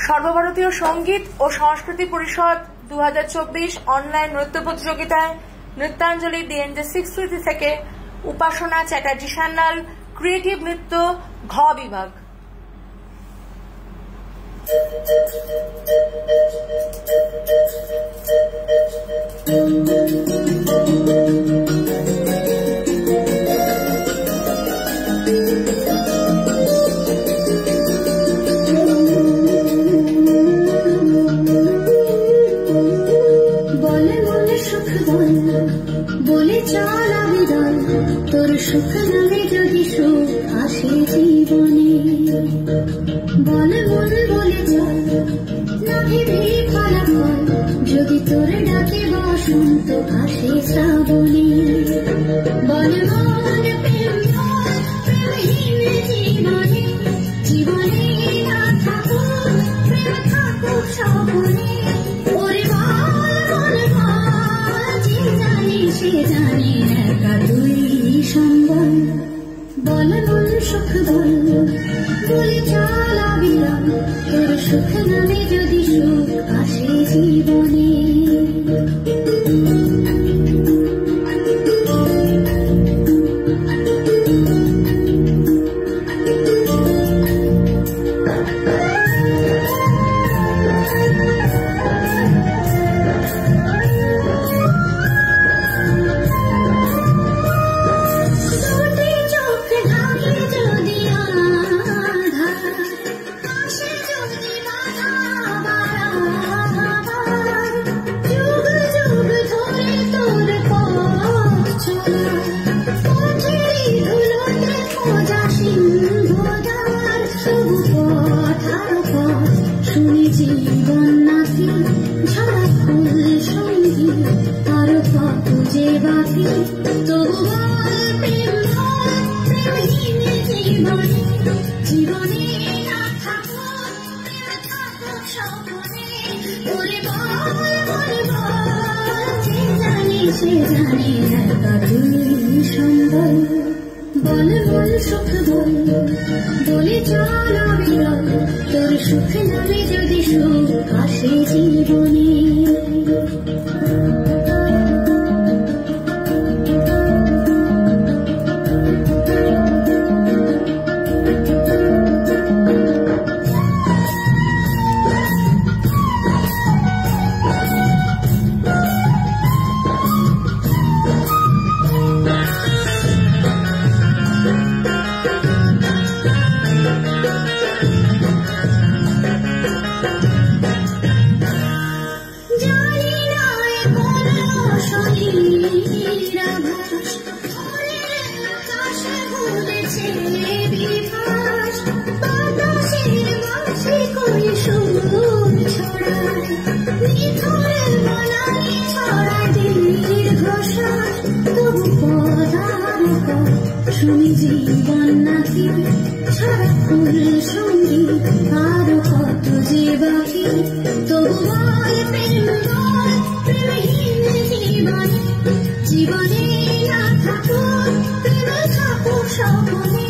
সর্বভারতীয় সঙ্গীত ও সংস্কৃতি পরিষদ 2024 অনলাইন নৃত্য প্রতিযোগিতায় নৃত্যাঞ্জলি ডিএনজে 6 থেকে উপাসনা চ্যাটার্জি সান্যাল ক্রিয়েটিভ নৃত্য ঘ বিভাগ। বলে চল আবেদন তোর সুখ নামে যদি সুখ আসে জীবনে, বল মন বলে চল না ভেবে ফলাফল যদি তোর ডাকে বসন্ত আসে শ্রাবণে, বল মন প্রেম প্রেমহীন জীবনে, জীবনে না থাকুক প্রেম থাকুক স্বপনে, ওরে সে জানে একা তুই সম্বল, বল মন সুখ বল বলে চল আবিরাম তোর সুখ নামে যদি সুখ আসে জীবনে। সে জানে একা তুই সম্বল, বল মন সুখ বল বলে চল আবিরাম তোর সুখ নামে যদি সুখ আসে জীবনে। শুনি জীবন নাকি ছাড়া ফুল সঙ্গী আরো কত যে বাকি, তবু বল প্রেম বল প্রেমহীন জীবনে, জীবনে না থাকুক প্রেম থাকুক স্বপনে,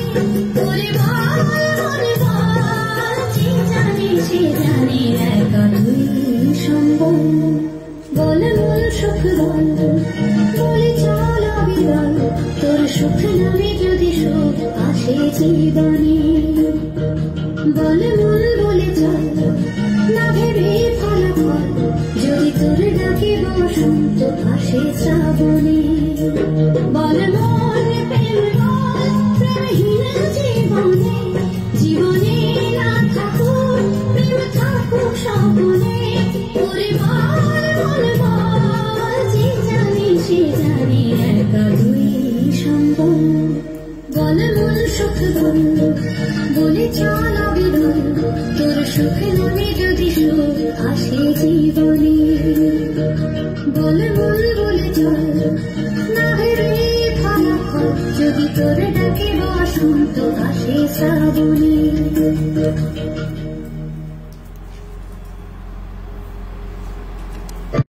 বলে বল বলে বল যে জানে সে জানে একা তুই সম্বল, বল মন সুখ বল বলে চল আবিরাম তোর সুখ নামে যদি সুখ আসে জীবনে, বল মন বলে চল না ভেবে ফলাফল যদি তোর ডাকে বসন্ত আসে শ্রাবণে, বল মন প্রেম বল প্রেমহীন জীবনে, জীবনে না থাকুক প্রেম থাকুক স্বপনে, ওরে বল বল যে জানে সে জানে একা তুই সম্বল, বল মন সুখ বল বলে চল আবিরাম তোর সুখ নামে যদি সুখ আসে জীবনে, বল মন বলে চল